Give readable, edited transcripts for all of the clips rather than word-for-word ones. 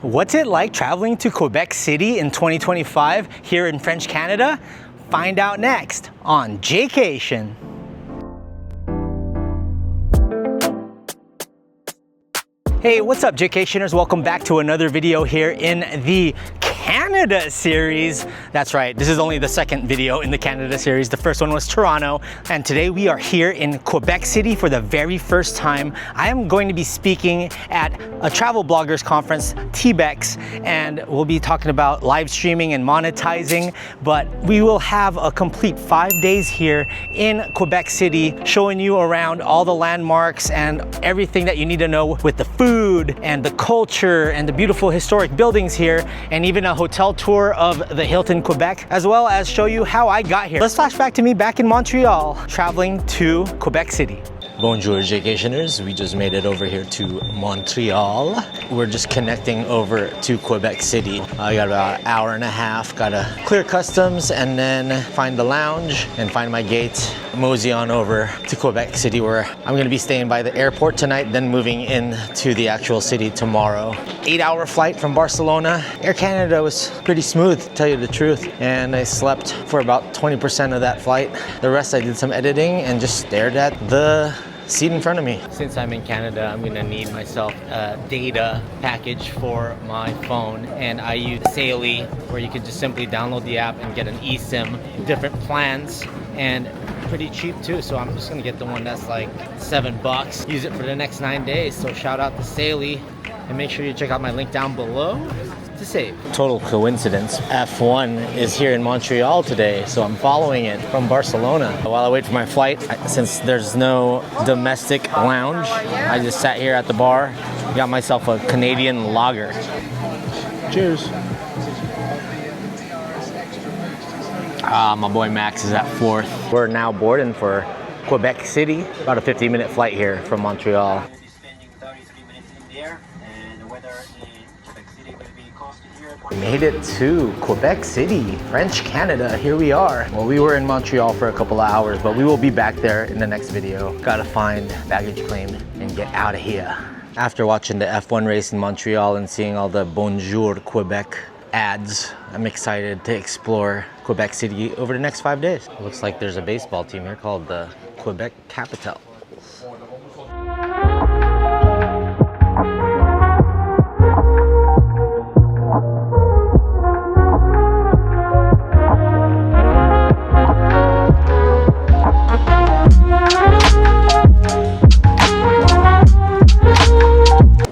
What's it like traveling to Quebec City in 2025 here in French Canada? Find out next on Jaycation. Hey, what's up Jaycationers? Welcome back to another video here in the Canada series. That's right, this is only the second video in the Canada series. The first one was Toronto, and today we are here in Quebec City for the very first time. I am going to be speaking at a travel bloggers conference, TBEX, and we'll be talking about live streaming and monetizing, but we will have a complete 5 days here in Quebec City, showing you around all the landmarks and everything that you need to know with the food and the culture and the beautiful historic buildings here, and even a hotel tour of the Hilton Quebec, as well as show you how I got here. Let's flash back to me back in Montreal, traveling to Quebec City. Bonjour Jaycationers, we just made it over here to Montreal. We're just connecting over to Quebec City. I got about an hour and a half, gotta clear customs and then find the lounge and find my gate, mosey on over to Quebec City where I'm gonna be staying by the airport tonight, then moving into the actual city tomorrow. 8-hour flight from Barcelona. Air Canada was pretty smooth, to tell you the truth, and I slept for about 20% of that flight. The rest I did some editing and just stared at the seat in front of me. Since I'm in Canada, I'm gonna need myself a data package for my phone, and I use Saily, where you can just simply download the app and get an eSIM, different plans, and pretty cheap too. So I'm just gonna get the one that's like $7. Use it for the next 9 days. So shout out to Saily, and make sure you check out my link down below to save. Total coincidence, F1 is here in Montreal today, so I'm following it from Barcelona. While I wait for my flight, since there's no domestic lounge, I just sat here at the bar, got myself a Canadian lager. Cheers. My boy Max is at 4th. We're now boarding for Quebec City, about a 50-minute flight here from Montreal. We made it to Quebec City, French Canada. Here we are. Well, we were in Montreal for a couple of hours, but we will be back there in the next video. Gotta find baggage claim and get out of here. After watching the F1 race in Montreal and seeing all the Bonjour Quebec ads, I'm excited to explore Quebec City over the next 5 days. Looks like there's a baseball team here called the Quebec Capitals.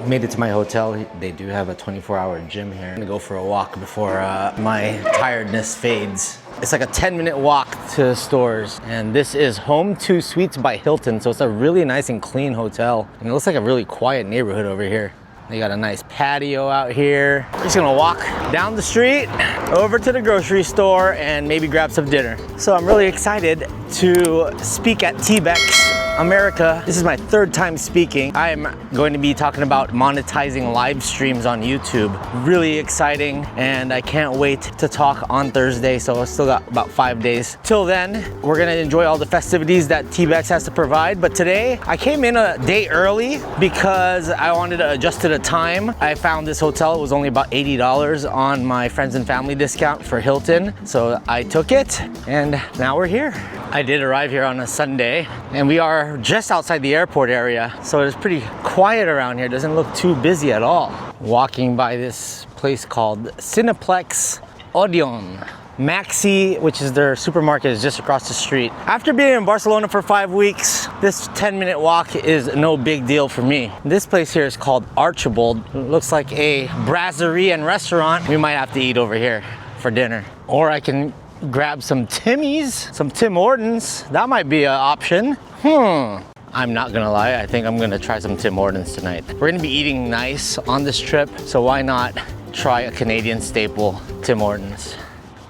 Made it to my hotel. They do have a 24-hour gym here. I'm gonna go for a walk before my tiredness fades. It's like a 10-minute walk to the stores. And this is Home 2 Suites by Hilton. So it's a really nice and clean hotel. And it looks like a really quiet neighborhood over here. They got a nice patio out here. Just gonna walk down the street, over to the grocery store, and maybe grab some dinner. So I'm really excited to speak at TBEX America. This is my 3rd time speaking. I'm going to be talking about monetizing live streams on YouTube. Really exciting, and I can't wait to talk on Thursday, so I've still got about 5 days. Till then, we're gonna enjoy all the festivities that TBEX has to provide, but today I came in a day early because I wanted to adjust to the time. I found this hotel, it was only about $80 on my friends and family discount for Hilton, so I took it, and now we're here. I did arrive here on a Sunday, and we are just outside the airport area, so it's pretty quiet around here. It doesn't look too busy at all. Walking by this place called Cineplex Odeon. Maxi, which is their supermarket, is just across the street. After being in Barcelona for 5 weeks, this 10-minute walk is no big deal for me. This place here is called Archibald. It looks like a brasserie and restaurant. We might have to eat over here for dinner. Or I can grab some Timmy's, some Tim Hortons. That might be an option. I'm not gonna lie, I think I'm gonna try some Tim Hortons tonight. We're gonna be eating nice on this trip, so why not try a Canadian staple, Tim Hortons.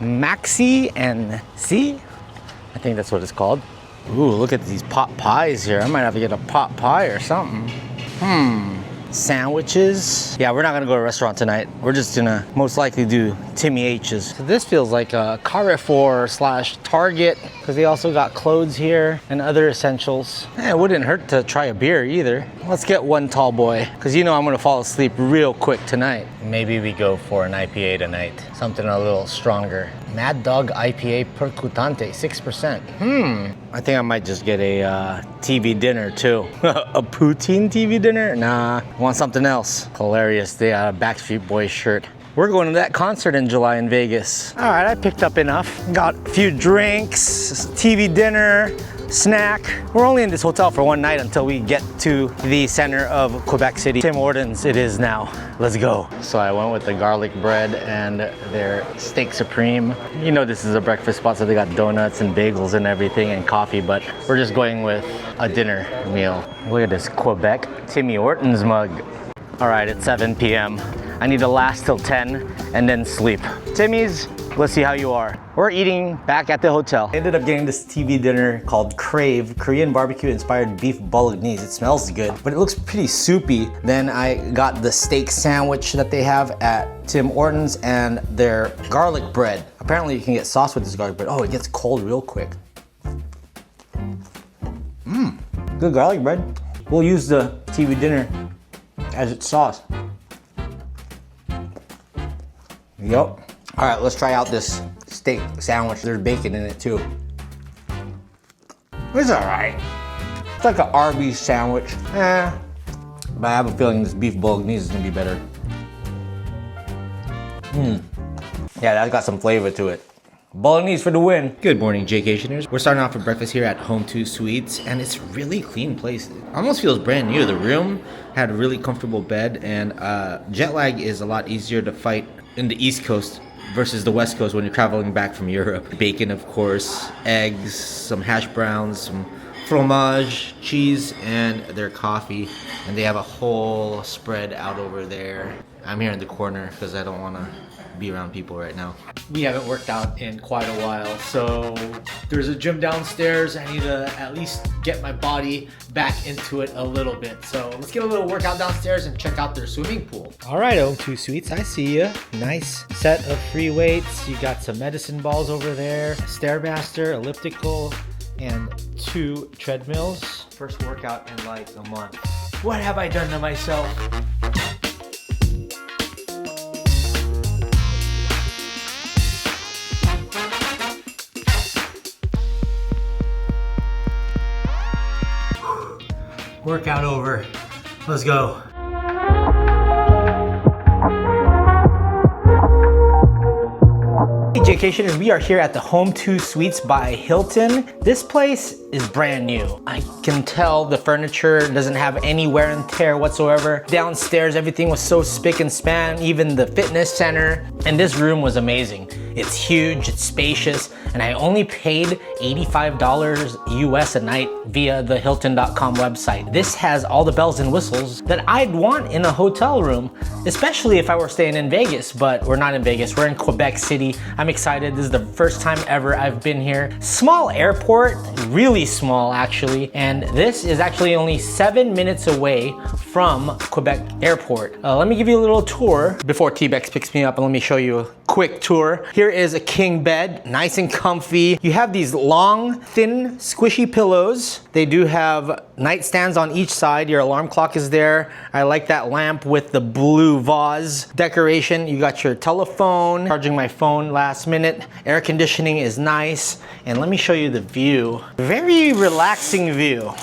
Maxi and C? I think that's what it's called. Ooh, look at these pot pies here. I might have to get a pot pie or something. sandwiches. Yeah, we're not gonna go to a restaurant tonight. We're just gonna most likely do Timmy H's. So this feels like a Carrefour / Target, because they also got clothes here and other essentials. It wouldn't hurt to try a beer either. Let's get one tall boy, because you know I'm gonna fall asleep real quick tonight. Maybe we go for an IPA tonight. Something a little stronger. Mad Dog IPA Percutante, 6%. I think I might just get a TV dinner too. A Poutine TV dinner? Nah, I want something else. Hilarious, they got a Backstreet Boys shirt. We're going to that concert in July in Vegas. All right, I picked up enough. Got a few drinks, TV dinner, snack. We're only in this hotel for one night until we get to the center of Quebec City. Tim Hortons it is now. Let's go. So I went with the garlic bread and their steak supreme. You know this is a breakfast spot, so they got donuts and bagels and everything and coffee, but we're just going with a dinner meal. Look at this Quebec Timmy Hortons mug. All right, it's 7 p.m. I need to last till 10 and then sleep. Timmy's, let's see how you are. We're eating back at the hotel. I ended up getting this TV dinner called Crave, Korean barbecue inspired beef bolognese. It smells good, but it looks pretty soupy. Then I got the steak sandwich that they have at Tim Hortons and their garlic bread. Apparently you can get sauce with this garlic bread. Oh, it gets cold real quick. Good garlic bread. We'll use the TV dinner as its sauce. Yup. All right, let's try out this steak sandwich. There's bacon in it too. It's all right. It's like an Arby's sandwich. But I have a feeling this beef bolognese is gonna be better. Yeah, that's got some flavor to it. Bolognese for the win. Good morning, Jaycationers. We're starting off for breakfast here at Home 2 Suites, and it's a really clean place. It almost feels brand new. The room had a really comfortable bed, and jet lag is a lot easier to fight in the East Coast versus the West Coast when you're traveling back from Europe. Bacon, of course, eggs, some hash browns, some fromage, cheese, and their coffee. And they have a whole spread out over there. I'm here in the corner because I don't want to be around people right now. We haven't worked out in quite a while, so there's a gym downstairs. I need to at least get my body back into it a little bit. So let's get a little workout downstairs and check out their swimming pool. All right, Home 2 Suites, I see you. Nice set of free weights. You got some medicine balls over there, Stairmaster, elliptical, and 2 treadmills. First workout in like a month. What have I done to myself? Workout over. Let's go. Hey Jaycationers, we are here at the Home 2 Suites by Hilton. This place is brand new. I can tell the furniture doesn't have any wear and tear whatsoever. Downstairs, everything was so spick and span, even the fitness center. And this room was amazing. It's huge, it's spacious, and I only paid $85 US a night via the Hilton.com website. This has all the bells and whistles that I'd want in a hotel room, especially if I were staying in Vegas, but we're not in Vegas, we're in Quebec City. I'm excited, this is the first time ever I've been here. Small airport, really small actually, and this is actually only 7 minutes away from Quebec Airport. Let me give you a little tour before TBEX picks me up, and let me show you a quick tour. Here is a king bed, nice and comfy. You have these long, thin, squishy pillows. They do have nightstands on each side. Your alarm clock is there. I like that lamp with the blue vase decoration. You got your telephone, charging my phone last minute. Air conditioning is nice. And let me show you the view. Very relaxing view.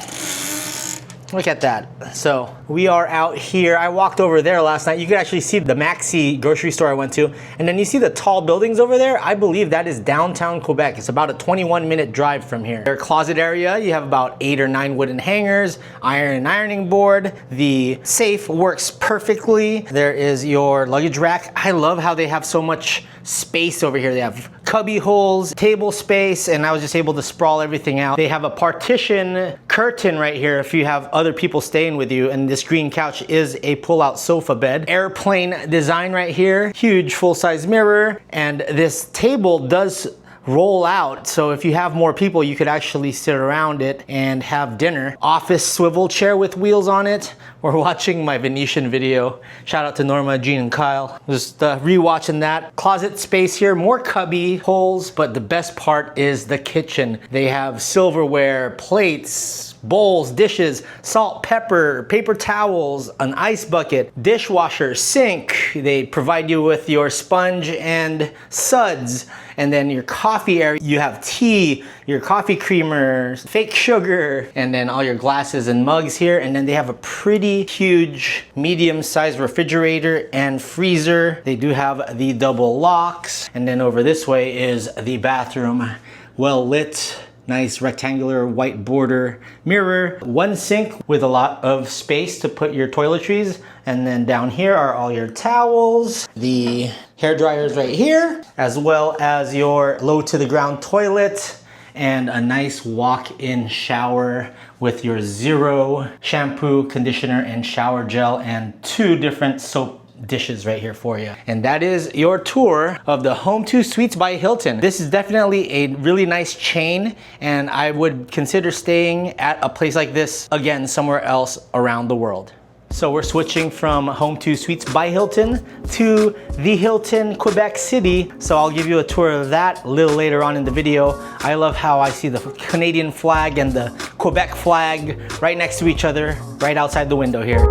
Look at that. So we are out here. I walked over there last night. You could actually see the Maxi grocery store I went to. And then you see the tall buildings over there. I believe that is downtown Quebec. It's about a 21-minute drive from here. Their closet area, you have about 8 or 9 wooden hangers, ironing board. The safe works perfectly. There is your luggage rack. I love how they have so much space over here. They have cubby holes, table space, and I was just able to sprawl everything out. They have a partition curtain right here if you have other people staying with you, and this green couch is a pull-out sofa bed. Airplane design right here, huge full-size mirror, and this table does roll out. So if you have more people, you could actually sit around it and have dinner. Office swivel chair with wheels on it. We're watching my Venetian video. Shout out to Norma, Jean, and Kyle. Just rewatching that. Closet space here, more cubby holes, but the best part is the kitchen. They have silverware, plates, bowls, dishes, salt, pepper, paper towels, an ice bucket, dishwasher, sink. They provide you with your sponge and suds. And then your coffee area, you have tea, your coffee creamer, fake sugar, and then all your glasses and mugs here. And then they have a pretty huge medium-sized refrigerator and freezer. They do have the double locks. And then over this way is the bathroom. Well lit, nice rectangular white border mirror, one sink with a lot of space to put your toiletries. And then down here are all your towels, the hair dryers right here, as well as your low to the ground toilet and a nice walk-in shower with your zero shampoo, conditioner, and shower gel, and 2 different soap dishes right here for you. And that is your tour of the Home2 Suites by Hilton. This is definitely a really nice chain, and I would consider staying at a place like this again somewhere else around the world. So we're switching from Home2 Suites by Hilton to the Hilton Quebec City. So I'll give you a tour of that a little later on in the video. I love how I see the Canadian flag and the Quebec flag right next to each other, right outside the window here.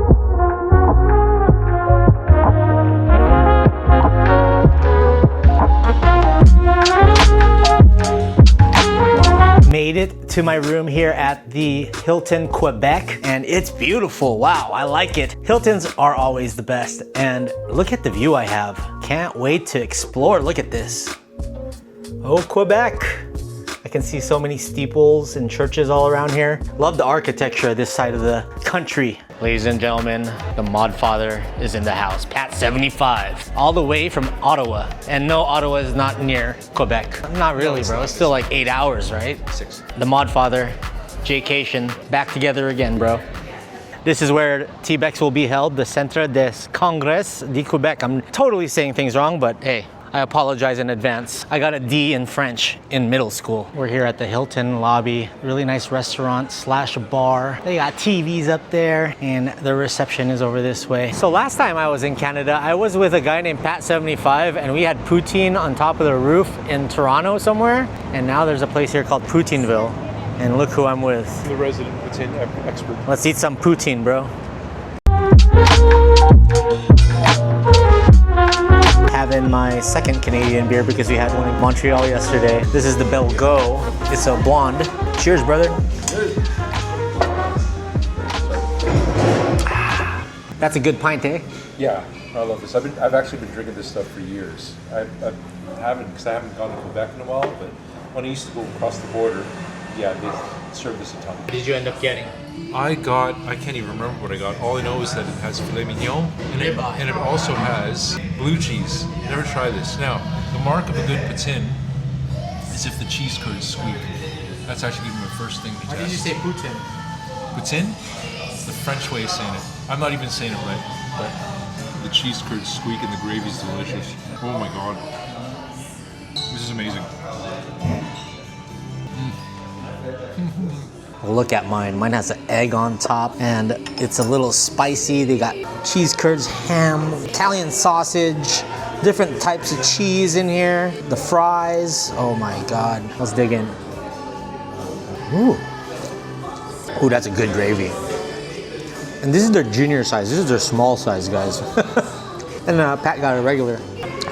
Made it to my room here at the Hilton Quebec, and it's beautiful. Wow, I like it. Hiltons are always the best, and look at the view I have. Can't wait to explore. Look at this. Oh, Quebec. I can see so many steeples and churches all around here. Love the architecture of this side of the country. Ladies and gentlemen, the mod father is in the house. Pat 75, all the way from Ottawa. And no, Ottawa is not near Quebec. Not really, bro. It's still like 8 hours, right? 6. The mod father, Jaycation, back together again, bro. This is where TBEX will be held, the Centre des Congrès du Québec. I'm totally saying things wrong, but hey, I apologize in advance. I got a D in French in middle school. We're here at the Hilton lobby. Really nice restaurant slash bar. They got TVs up there, and the reception is over this way. So last time I was in Canada, I was with a guy named Pat 75, and we had poutine on top of the roof in Toronto somewhere. And now there's a place here called Poutineville. And look who I'm with. The resident poutine expert. Let's eat some poutine, bro. Having my second Canadian beer because we had one in Montreal yesterday. This is the Belgo. It's a blonde. Cheers, brother. That's a good pint, eh? Yeah, I love this. I've actually been drinking this stuff for years. I haven't, because I haven't gone to Quebec in a while, but when I used to go across the border, yeah, they serve this a ton. What did you end up getting? I can't even remember what I got. All I know is that it has filet mignon, and it also has blue cheese. Never try this. Now, the mark of a good poutine is if the cheese curds squeak. That's actually my first thing to test. Why did you say poutine? Poutine? The French way of saying it. I'm not even saying it right, but the cheese curds squeak and the gravy's delicious. Oh my god. This is amazing. Look at mine. Mine has an egg on top and it's a little spicy. They got cheese curds, ham, Italian sausage, different types of cheese in here. The fries. Oh my god. Let's dig in. Ooh. Ooh, that's a good gravy. And this is their junior size. This is their small size, guys. And Pat got a regular.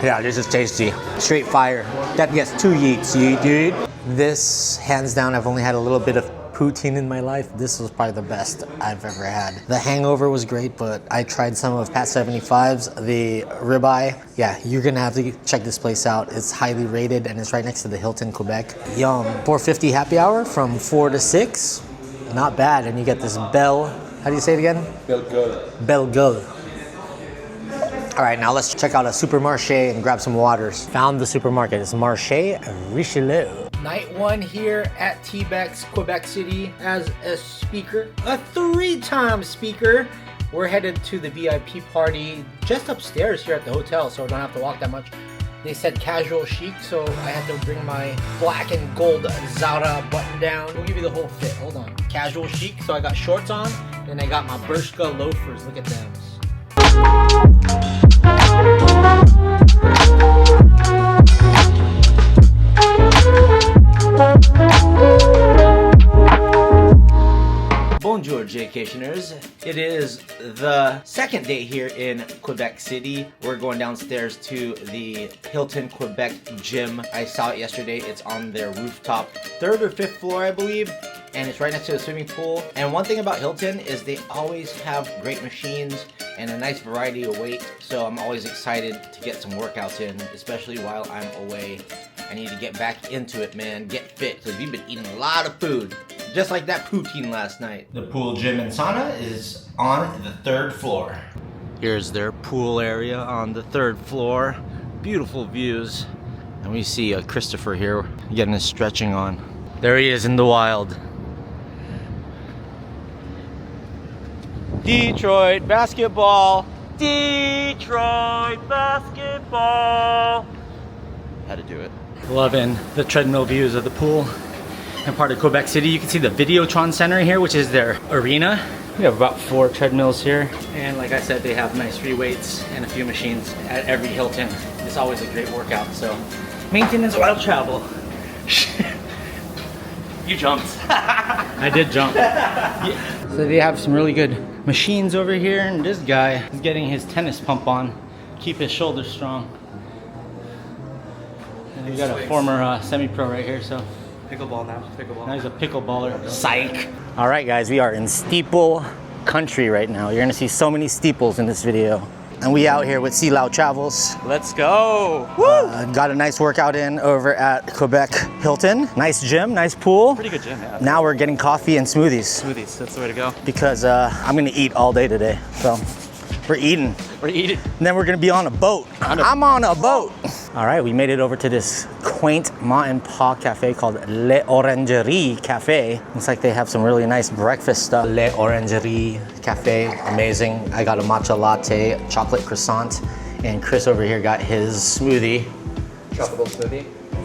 Yeah, this is tasty. Straight fire. That gets 2 yeets. Yeet. This, hands down, I've only had a little bit of poutine in my life. This was probably the best I've ever had. The hangover was great, but I tried some of Pat 75's, the ribeye. Yeah, you're gonna have to check this place out. It's highly rated and it's right next to the Hilton Quebec. Yum. $4.50 happy hour from 4 to 6. Not bad. And you get this Belle, how do you say it again? Belgo. Belgo. All right, now let's check out a supermarché and grab some waters. Found the supermarket. It's Marché Richelieu. Night 1 here at TBEX Quebec City as a speaker, a 3-time speaker. We're headed to the VIP party just upstairs here at the hotel, so we don't have to walk that much. They said casual chic, so I had to bring my black and gold Zara button down. We'll give you the whole fit. Hold on. Casual chic, so I got shorts on, and I got my Bershka loafers. Look at them. Bonjour, Jaycationers. It is the second day here in Quebec City. We're going downstairs to the Hilton Quebec gym. I saw it yesterday. It's on their rooftop, 3rd or 5th floor, I believe. And it's right next to the swimming pool. And one thing about Hilton is they always have great machines and a nice variety of weight. So I'm always excited to get some workouts in, especially while I'm away. I need to get back into it, man. Get fit, because we've been eating a lot of food. Just like that poutine last night. The pool, gym, and sauna is on the 3rd floor. Here's their pool area on the 3rd floor. Beautiful views. And we see Christopher here getting his stretching on. There he is in the wild. Detroit basketball. Detroit basketball. Had to do it. Loving the treadmill views of the pool and part of Quebec City. You can see the Videotron Center here, which is their arena. We have about 4 treadmills here. And like I said, they have nice free weights and a few machines at every Hilton. It's always a great workout, so maintenance while travel. You jumped. I did jump. Yeah. So they have some really good machines over here, and this guy is getting his tennis pump on, keep his shoulders strong. And we got a former semi-pro right here, so. Pickleball now, pickleball. Now he's a pickleballer. Psych. All right, guys, we are in steeple country right now. You're gonna see so many steeples in this video. And we out here with Sea Lao Travels. Let's go. Woo! Got a nice workout in over at Quebec Hilton. Nice gym, nice pool. Pretty good gym, yeah. Now we're getting coffee and smoothies. Smoothies, that's the way to go. Because I'm gonna eat all day today, so we're eating. We're eating. And then we're gonna be on a boat. I'm on a boat. All right, we made it over to this quaint ma and pa cafe called Le Orangerie Cafe. Looks like they have some really nice breakfast stuff. Le Orangerie Cafe, amazing. I got a matcha latte, chocolate croissant, and Chris over here got his smoothie. Tropical smoothie,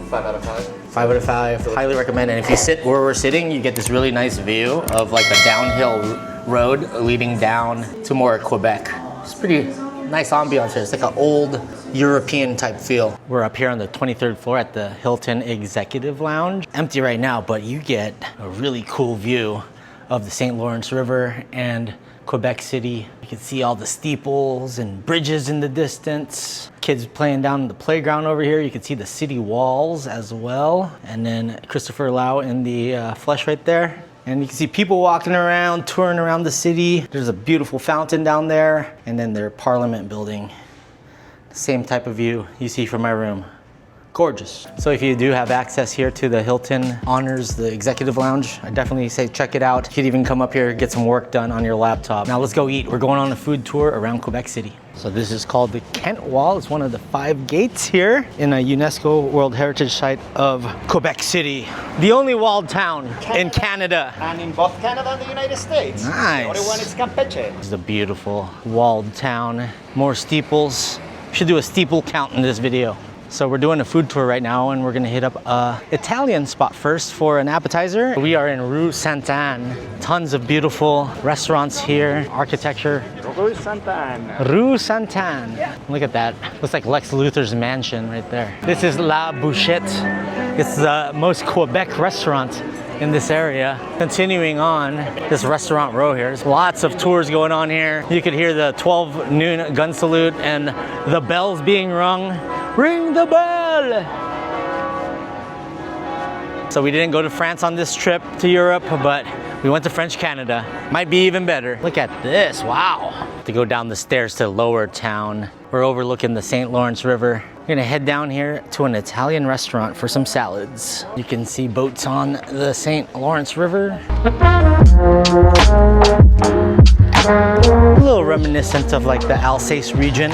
5 out of 5. 5 out of 5, highly recommend. And if you sit where we're sitting, you get this really nice view of like a downhill road leading down to more Quebec. It's pretty nice ambiance here. It's like an old European type feel. We're up here on the 23rd floor at the Hilton Executive Lounge. Empty right now, but you get a really cool view of the St. Lawrence River and Quebec City. You can see all the steeples and bridges in the distance. Kids playing down in the playground over here. You can see the city walls as well. And then Christopher Lau in the flesh right there. And you can see people walking around, touring around the city. There's a beautiful fountain down there. And then their Parliament building. Same type of view you see from my room. Gorgeous. So if you do have access here to the Hilton Honors, the Executive Lounge, I definitely say check it out. You could even come up here, get some work done on your laptop. Now let's go eat. We're going on a food tour around Quebec City. So this is called the Kent Wall. It's one of the 5 gates here in a UNESCO World Heritage Site of Quebec City. The only walled town in Canada. And in both Canada and the United States. Nice. The only one is Campeche. This is a beautiful walled town. More steeples. Should do a steeple count in this video. So we're doing a food tour right now, and we're gonna hit up a Italian spot first for an appetizer. We are in Rue Sainte-Anne. Tons of beautiful restaurants here, architecture. Rue Sainte-Anne. Rue Sainte-Anne. Yeah. Look at that. Looks like Lex Luthor's mansion right there. This is La Bouchette. It's the most Quebec restaurant in this area. Continuing on this restaurant row here, there's lots of tours going on here. You could hear the 12 noon gun salute and the bells being rung. Ring the bell! So we didn't go to France on this trip to Europe, but we went to French Canada. Might be even better. Look at this, wow. To go down the stairs to Lower Town. We're overlooking the St. Lawrence River. We're gonna head down here to an Italian restaurant for some salads. You can see boats on the St. Lawrence River. A little reminiscent of like the Alsace region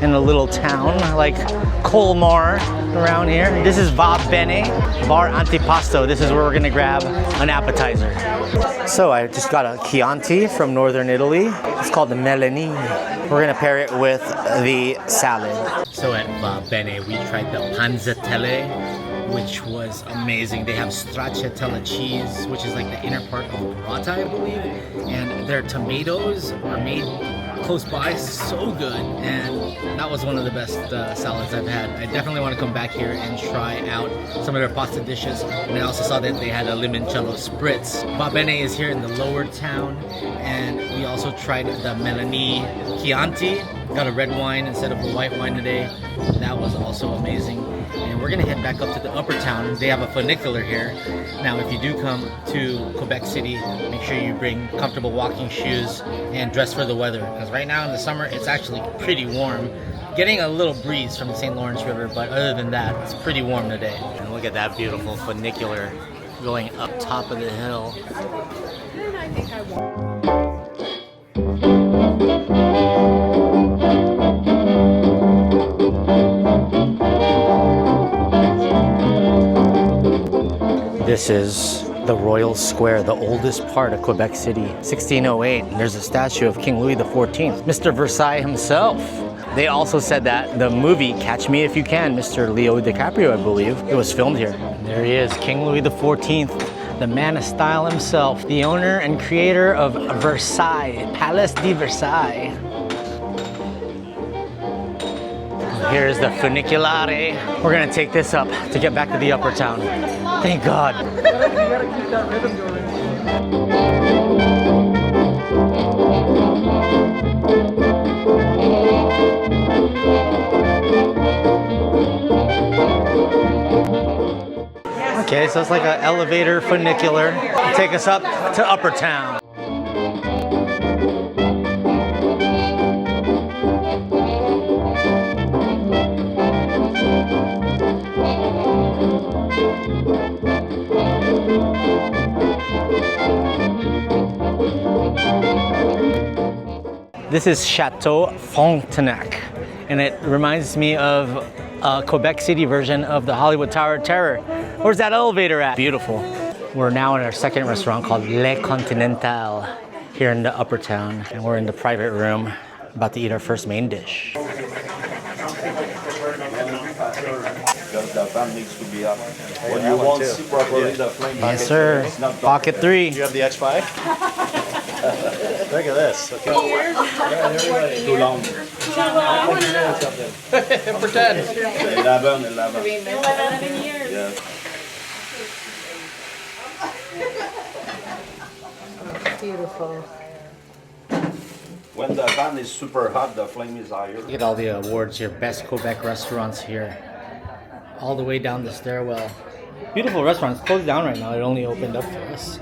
in a little town like Colmar around here. This is Va Bene, Bar Antipasto. This is where we're gonna grab an appetizer. So I just got a Chianti from northern Italy. It's called the Melanie. We're gonna pair it with the salad. So at Bene, we tried the panzatelle, which was amazing. They have stracciatella cheese, which is like the inner part of burrata, I believe. And their tomatoes are made close by, so good. And that was one of the best salads I've had. I definitely want to come back here and try out some of their pasta dishes. And I also saw that they had a limoncello spritz. Bene is here in the lower town. And we also tried the Melanie Chianti. Got a red wine instead of a white wine today. That was also amazing. And we're gonna head back up to the upper town. They have a funicular here. Now, if you do come to Quebec City, make sure you bring comfortable walking shoes and dress for the weather. Because right now in the summer, it's actually pretty warm. Getting a little breeze from the St. Lawrence River, but other than that, it's pretty warm today. And look at that beautiful funicular going up top of the hill. I think I want. This is the Royal Square, the oldest part of Quebec City, 1608. There's a statue of King Louis XIV, Mr. Versailles himself. They also said that the movie Catch Me If You Can, Mr. Leo DiCaprio, I believe, it was filmed here. There he is, King Louis XIV, the man of style himself, the owner and creator of Versailles, Palace de Versailles. Here's the funiculare. We're gonna take this up to get back to the upper town. Thank God. You gotta keep that rhythm going. Okay, so it's like an elevator funicular. Take us up to upper town. This is Chateau Frontenac, and it reminds me of a Quebec City version of the Hollywood Tower of Terror. Where's that elevator at? Beautiful. We're now in our second restaurant called Le Continental here in the upper town, and we're in the private room about to eat our first main dish. Because the fan needs to be up. When you won't see properly the flame Yes, sir. Pocket 3. You have the X5? Look at this. Okay. Too long. Pretend. 11. Years. Yeah. Beautiful. When the pan is super hot, the flame is higher. Look at all the awards here. Best Quebec restaurants here. All the way down the stairwell. Beautiful restaurant. It's closed down right now. It only opened up for us.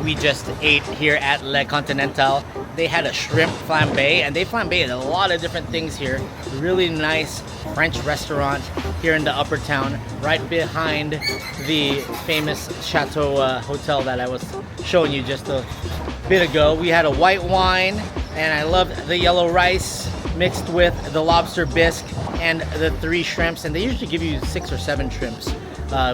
We just ate here at Le Continental. They had a shrimp flambe, and they flambéed a lot of different things here. Really nice French restaurant here in the upper town, right behind the famous Chateau Hotel that I was showing you just a bit ago. We had a white wine, and I loved the yellow rice mixed with the lobster bisque and the 3 shrimps, and they usually give you 6 or 7 shrimps.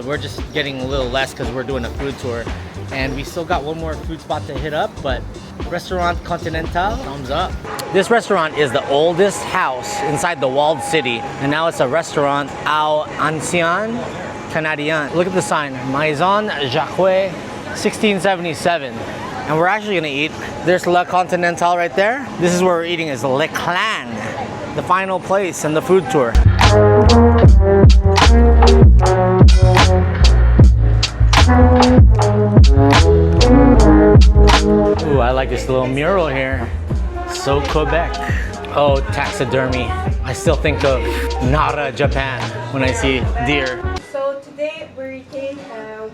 We're just getting a little less because we're doing a food tour, and we still got one more food spot to hit up, but Restaurant Continental, thumbs up. This restaurant is the oldest house inside the walled city, and now it's a restaurant au ancien Canadien. Look at the sign, Maison Jacques, 1677. And we're actually gonna eat. There's Le Continental right there. This is where we're eating, is Le Clan, the final place in the food tour. Ooh, I like this little mural here. So Quebec. Oh, taxidermy. I still think of Nara, Japan when I see deer. So today we take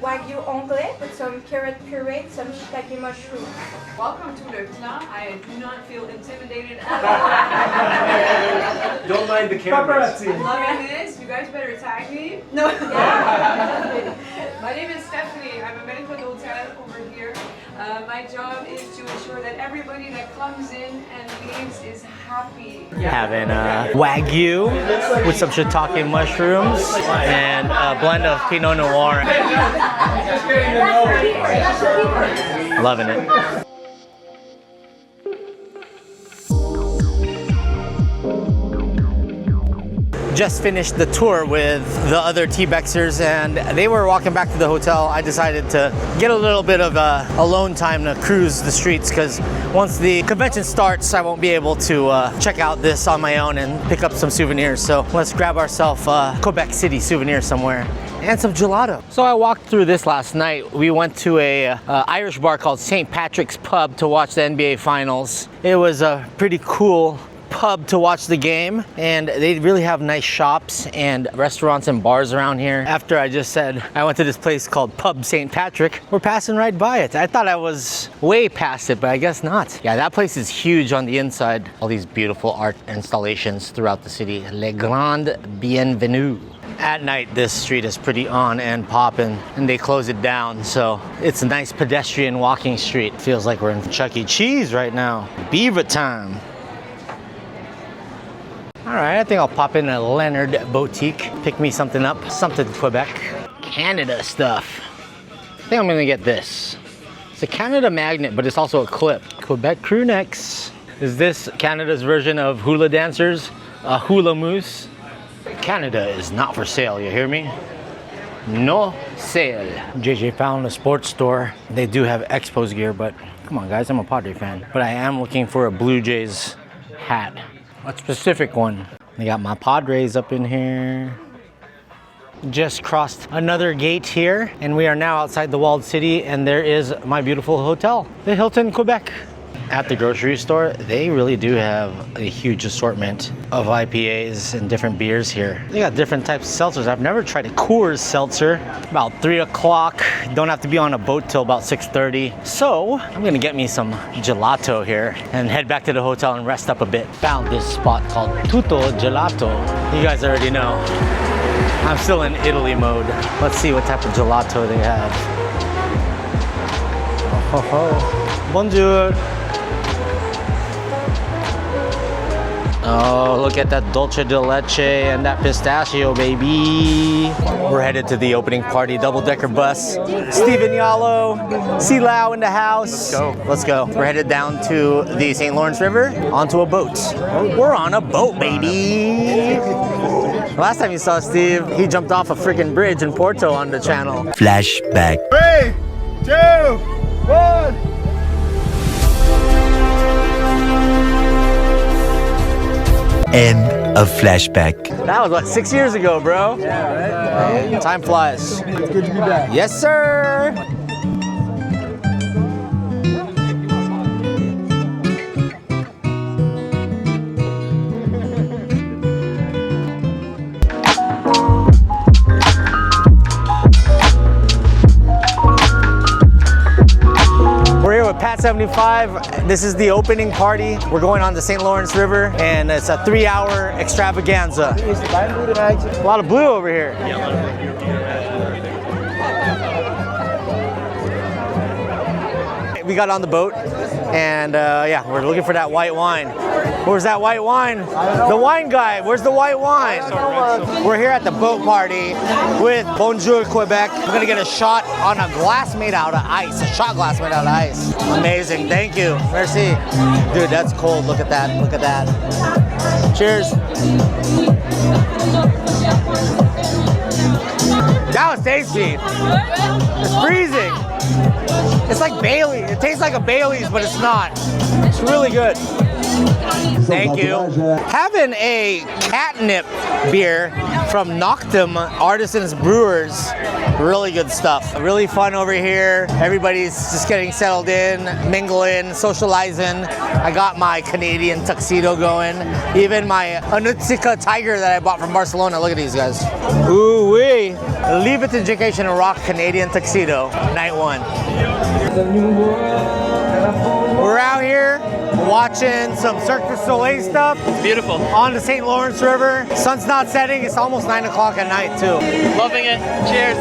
Wagyu onglet with some carrot puree, some shiitake mushroom. Welcome to the clan. I do not feel intimidated at all. Don't mind the cameras. I'm loving this. You guys better tag me. No. My name is Stephanie. I'm a medical hotel over here. My job is to ensure that everybody that comes in and leaves is happy. Having Wagyu with some shiitake mushrooms and a blend of Pinot Noir. Loving it. just finished the tour with the other TBEXers, and they were walking back to the hotel. I decided to get a little bit of alone time to cruise the streets, because once the convention starts, I won't be able to check out this on my own and pick up some souvenirs. So let's grab ourselves Quebec City souvenir somewhere and some gelato. So I walked through this last night. We went to a Irish bar called St. Patrick's Pub to watch the NBA Finals. It was a pretty cool pub to watch the game, and they really have nice shops and restaurants and bars around here. After I just said I went to this place called Pub St. Patrick, we're passing right by it. I thought I was way past it, but I guess not. Yeah, that place is huge on the inside. All these beautiful art installations throughout the city. Le Grand Bienvenue. At night, this street is pretty on and poppin', and they close it down, so it's a nice pedestrian walking street. Feels like we're in Chuck E. Cheese right now. Beaver time. All right, I think I'll pop in a Leonard Boutique, pick me something up, something Quebec. Canada stuff. I think I'm gonna get this. It's a Canada magnet, but it's also a clip. Quebec crew necks. Is this Canada's version of hula dancers? A hula moose? Canada is not for sale, you hear me? No sale. JJ found a sports store. They do have Expos gear, but come on guys, I'm a Padre fan. But I am looking for a Blue Jays hat. A specific one. They got my Padres up in here. Just crossed another gate here, and we are now outside the Walled City, and there is my beautiful hotel, the Hilton Quebec. At the grocery store, they really do have a huge assortment of IPAs and different beers here. They got different types of seltzers. I've never tried a Coors seltzer. About 3 o'clock. Don't have to be on a boat till about 6:30. So I'm gonna get me some gelato here and head back to the hotel and rest up a bit. Found this spot called Tutto Gelato. You guys already know. I'm still in Italy mode. Let's see what type of gelato they have. Oh, ho, ho. Bonjour. Oh, look at that dulce de leche and that pistachio, baby. We're headed to the opening party, double-decker bus. Steven Yalo, Silao in the house. Let's go. Let's go. We're headed down to the St. Lawrence River onto a boat. We're on a boat, baby. Last time you saw Steve, he jumped off a freaking bridge in Porto on the channel. Flashback. 3, 2, 1. End of flashback. That was what, 6 years ago, bro? Yeah, right? Time flies. It's good to be back. Yes, sir. We're here with Pat 75. This is the opening party. We're going on the St. Lawrence River, and it's a 3-hour extravaganza. A lot of blue over here. We got on the boat, and yeah, we're looking for that white wine. Where's that white wine? The wine guy, where's the white wine? We're here at the boat party with Bonjour Quebec. We're gonna get a shot on a glass made out of ice, a shot glass made out of ice. Amazing, thank you, merci. Dude, that's cold, look at that, look at that. Cheers. That was tasty. It's freezing. It's like Bailey's. It tastes like a Bailey's, but it's not. It's really good. Thank you. Having a catnip beer from Noctum Artisans Brewers. Really good stuff. Really fun over here. Everybody's just getting settled in, mingling, socializing. I got my Canadian tuxedo going. Even my Anutsika tiger that I bought from Barcelona. Look at these guys. Ooh wee. Leave it to Jaycation and rock Canadian tuxedo. Night one. We're out here watching some Cirque du Soleil stuff. Beautiful. On the St. Lawrence River. Sun's not setting. It's almost 9 o'clock at night too. Loving it. Cheers.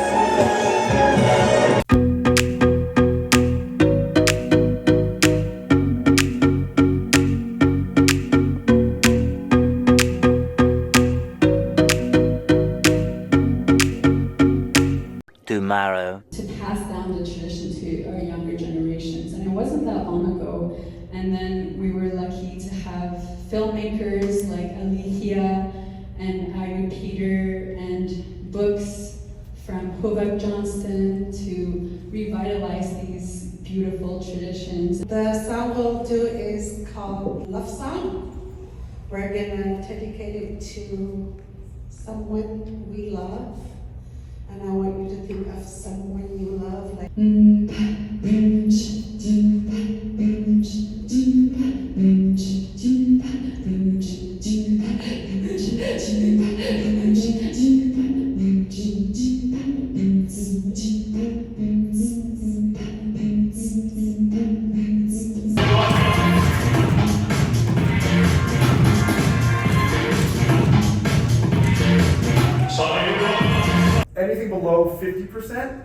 Tomorrow. To pass down the tradition to our younger generations. And it wasn't that long ago. And then we were lucky to have filmmakers like Alithia and Graham Peter and books from Hobart Johnston to revitalize these beautiful traditions. The song we'll do is called Love Song. We're gonna dedicate it to someone we love. And I want you to think of someone you love. Like anything below 50%,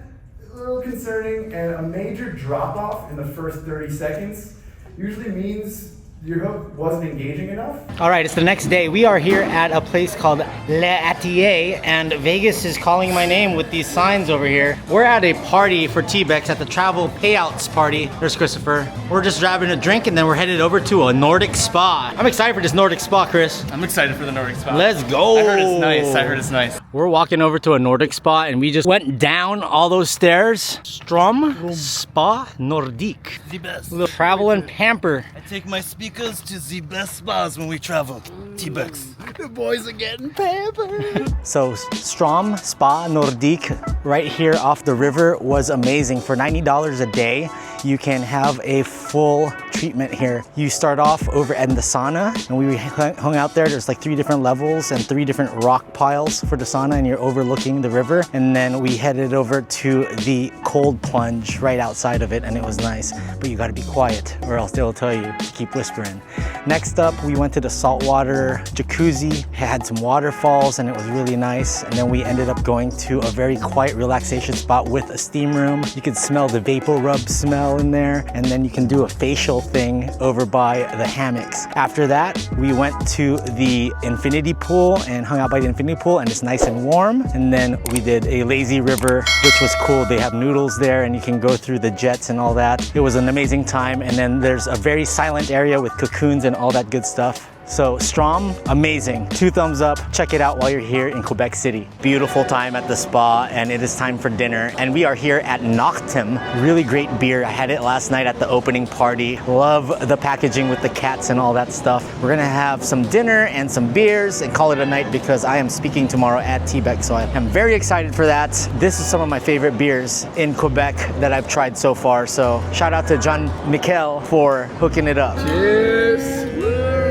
a little concerning, and a major drop-off in the first 30 seconds usually means your hook wasn't engaging enough. All right, it's the next day. We are here at a place called Le Atelier, and Vegas is calling my name with these signs over here. We're at a party for TBEX at the travel payouts party. There's Christopher. We're just grabbing a drink and then we're headed over to a Nordic spa. I'm excited for this Nordic spa, Chris. I'm excited for the Nordic spa. Let's go. I heard it's nice. I heard it's nice. We're walking over to a Nordic spa and we just went down all those stairs. Strom Spa Nordique. The best. Little travel and pamper. I take my speakers to the best spas when we travel. TBEX. The boys are getting pampered. So Strom Spa Nordique right here off the river was amazing. For $90 a day, you can have a full treatment here. You start off over in the sauna and we hung out there. There's like 3 different levels and 3 different rock piles for the sauna and you're overlooking the river. And then we headed over to the cold plunge right outside of it and it was nice. But you gotta be quiet or else they'll tell you to keep whispering. Next up, we went to the saltwater jacuzzi, had some waterfalls and it was really nice. And then we ended up going to a very quiet relaxation spot with a steam room. You can smell the vapor rub smell in there. And then you can do a facial thing over by the hammocks. After that, we went to the infinity pool and hung out by the infinity pool and it's nice and warm. And then we did a lazy river, which was cool. They have noodles there and you can go through the jets and all that. It was an amazing time. And then there's a very silent area with cocoons and all that good stuff. So Strom, amazing. 2 thumbs up. Check it out while you're here in Quebec City. Beautiful time at the spa and it is time for dinner. And we are here at Noctem. Really great beer. I had it last night at the opening party. Love the packaging with the cats and all that stuff. We're gonna have some dinner and some beers and call it a night because I am speaking tomorrow at TBEX. So I am very excited for that. This is some of my favorite beers in Quebec that I've tried so far. So shout out to John Mikel for hooking it up. Cheers.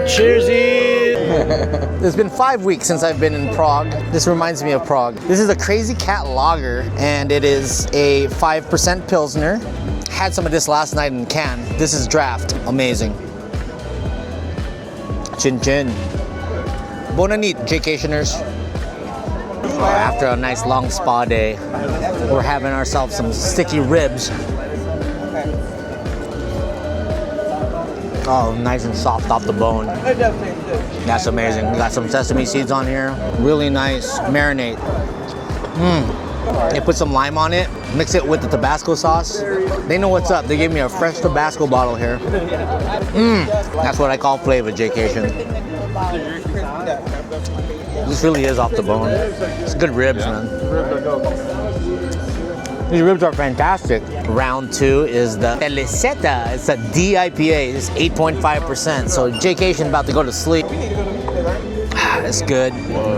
Cheersy! It's been 5 weeks since I've been in Prague. This reminds me of Prague. This is a Crazy Cat Lager and it is a 5% Pilsner. Had some of this last night in can. This is draft. Amazing. Chin chin. Bonanit, Jaycationers. After a nice long spa day, we're having ourselves some sticky ribs. Oh, nice and soft off the bone. That's amazing. We got some sesame seeds on here. Really nice marinade. They put some lime on it, mix it with the Tabasco sauce. They know what's up. They gave me a fresh Tabasco bottle here. That's what I call flavor, Jaycation. This really is off the bone. It's good ribs, man. These ribs are fantastic. Round 2 is the Feliceta. It's a DIPA. It's 8.5%. So Jaycation about to go to sleep. It's good.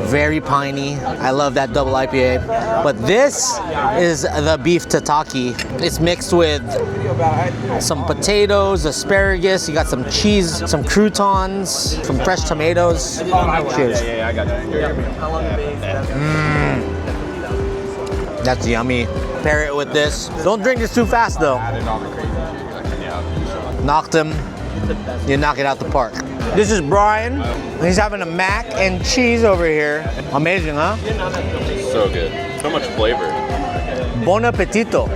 Very piney. I love that double IPA. But this is the beef tataki. It's mixed with some potatoes, asparagus. You got some cheese, some croutons, some fresh tomatoes. Cheers. Yeah, I got that. That's yummy. Pair it with this. Don't drink this too fast though. Knocked him. You knock it out the park. This is Brian. He's having a mac and cheese over here. Amazing, huh? So good. So much flavor. Bon appetito.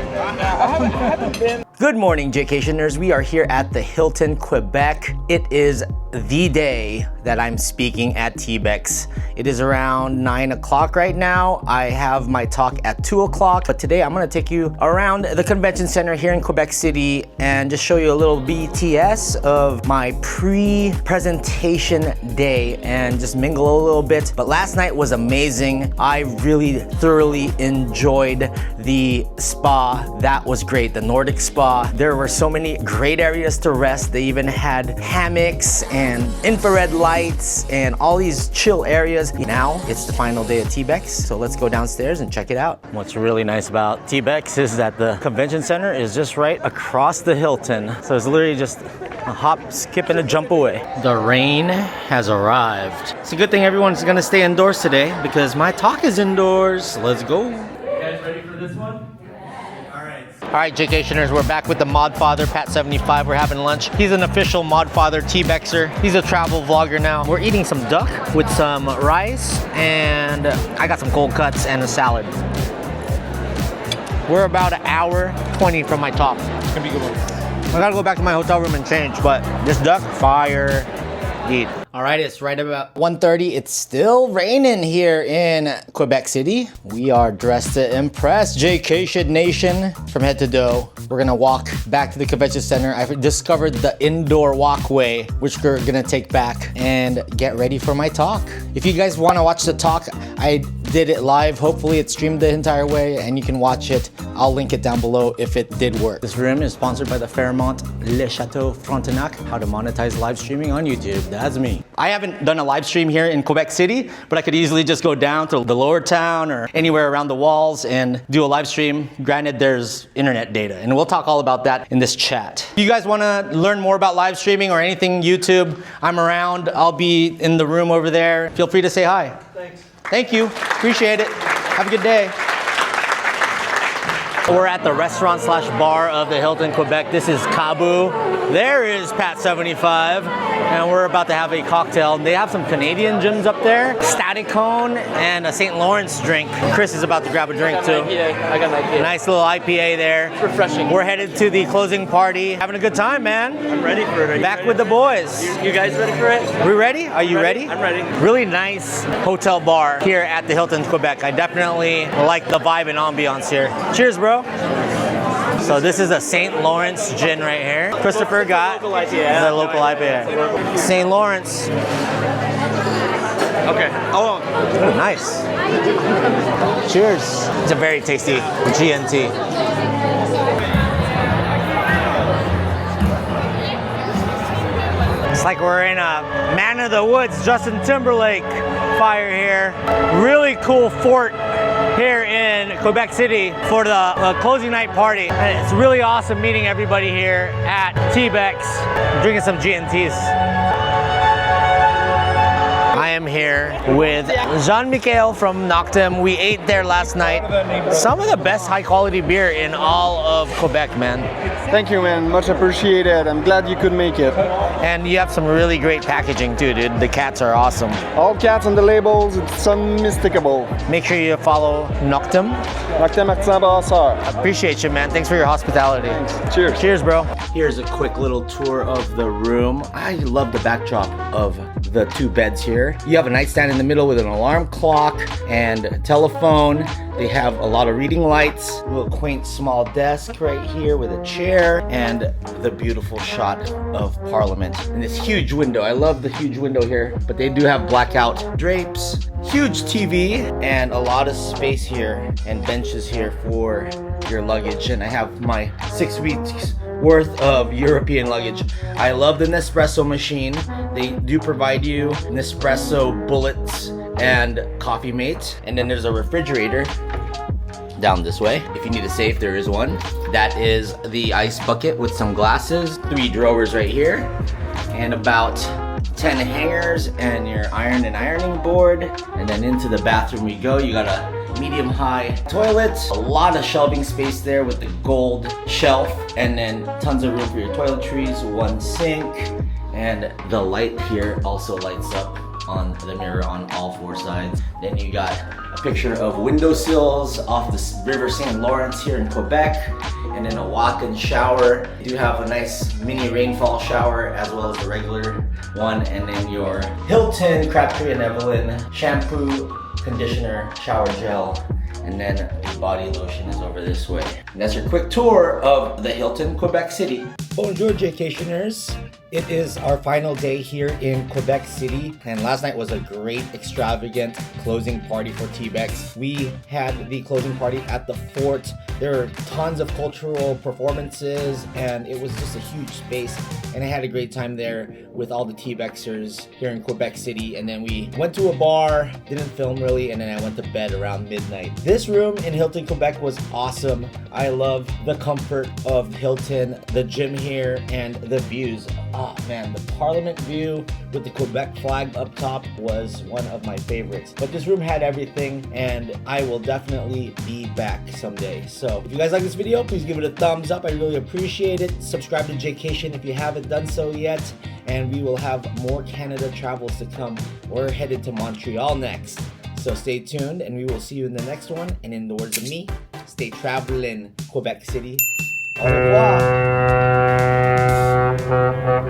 Good morning, Jaycationers. We are here at the Hilton, Quebec. It is the day that I'm speaking at TBEX. It is around 9 o'clock right now. I have my talk at 2 o'clock, but today I'm gonna take you around the convention center here in Quebec City and just show you a little BTS of my pre-presentation day and just mingle a little bit. But last night was amazing. I really thoroughly enjoyed the spa. That was great, the Nordic spa. There were so many great areas to rest. They even had hammocks and infrared lights and all these chill areas. Now it's the final day of TBEX, so let's go downstairs and check it out. What's really nice about TBEX is that the convention center is just right across the Hilton. So it's literally just a hop, skip, and a jump away. The rain has arrived. It's a good thing everyone's gonna stay indoors today because my talk is indoors. Let's go. You guys ready for this one? All right, Jaycationers, we're back with the Mod Father, Pat75. We're having lunch. He's an official Mod Father TBEXer. He's a travel vlogger now. We're eating some duck with some rice, and I got some cold cuts and a salad. We're about an hour 20 from my talk. It's gonna be a good one. I gotta go back to my hotel room and change, but this duck, fire, eat. All right, it's right about 1:30. It's still raining here in Quebec City. We are dressed to impress, Jaycation Nation, from head to toe. We're gonna walk back to the convention center. I've discovered the indoor walkway, which we're gonna take back and get ready for my talk. If you guys wanna watch the talk, I did it live. Hopefully it streamed the entire way and you can watch it. I'll link it down below if it did work. This room is sponsored by the Fairmont Le Chateau Frontenac. How to monetize live streaming on YouTube. That's me. I haven't done a live stream here in Quebec City, but I could easily just go down to the lower town or anywhere around the walls and do a live stream. Granted, there's internet data, and we'll talk all about that in this chat. If you guys want to learn more about live streaming or anything YouTube, I'm around. I'll be in the room over there. Feel free to say hi. Thanks. Thank you. Appreciate it. Have a good day. We're at the restaurant/bar of the Hilton, Quebec. This is Kabu. There is Pat75, and we're about to have a cocktail. They have some Canadian gyms up there, Static Cone, and a St. Lawrence drink. Chris is about to grab a drink too. I got an IPA. Nice little IPA there. It's refreshing. We're headed to the closing party. Having a good time, man. I'm ready for it. Back with the boys. You guys ready for it? We ready? Are you ready? I'm ready. Really nice hotel bar here at the Hilton, Quebec. I definitely like the vibe and ambiance here. Cheers, bro. So this is a St. Lawrence gin right here. Christopher got the local IPA. St. Lawrence. Okay. Oh, nice. Cheers. It's a very tasty GNT. It's like we're in a Man of the Woods, Justin Timberlake fire here. Really cool fort here in Quebec City for the closing night party. And it's really awesome meeting everybody here at TBEX, drinking some GNTs. I am here with Jean-Michel from Noctem. We ate there last night. Some of the best high quality beer in all of Quebec, man. Thank you, man. Much appreciated. I'm glad you could make it. And you have some really great packaging too, dude. The cats are awesome. All cats on the labels, it's unmistakable. Make sure you follow Noctem. Noctem Artisan Brasseur. Appreciate you, man. Thanks for your hospitality. Thanks. Cheers. Cheers, bro. Here's a quick little tour of the room. I love the backdrop of the two beds here. You have a nightstand in the middle with an alarm clock and a telephone. They have a lot of reading lights, a little quaint small desk right here with a chair, and the beautiful shot of Parliament. And this huge window. I love the huge window here, but they do have blackout drapes, huge TV, and a lot of space here and benches here for your luggage. And I have my 6 weeks worth of European luggage. I love the Nespresso machine. They do provide you Nespresso bullets and Coffee Mate. And then there's a refrigerator down this way. If you need a safe, there is one. That is the ice bucket with some glasses, 3 drawers right here, and about 10 hangers and your iron and ironing board. And then into the bathroom we go. You got a medium-high toilet, a lot of shelving space there with the gold shelf, and then tons of room for your toiletries, 1 sink, and the light here also lights up on the mirror on all 4 sides. Then you got a picture of windowsills off the River St. Lawrence here in Quebec, and then a walk-in shower. You do have a nice mini rainfall shower as well as the regular one, and then your Hilton Crabtree and Evelyn shampoo, conditioner, shower gel, and then the body lotion is over this way. And that's your quick tour of the Hilton Quebec City. Bonjour, Jaycationers. It is our final day here in Quebec City, and last night was a great, extravagant closing party for TBEX. We had the closing party at the fort. There were tons of cultural performances, and it was just a huge space, and I had a great time there with all the TBEXers here in Quebec City. And then we went to a bar, didn't film really, and then I went to bed around midnight. This room in Hilton, Quebec was awesome. I love the comfort of Hilton, the gym here, and the views. Oh man, the Parliament view with the Quebec flag up top was one of my favorites. But this room had everything, and I will definitely be back someday. So if you guys like this video, please give it a thumbs up. I really appreciate it. Subscribe to Jaycation if you haven't done so yet, and we will have more Canada travels to come. We're headed to Montreal next. So stay tuned, and we will see you in the next one. And in the words of me, stay traveling, Quebec City. Au revoir.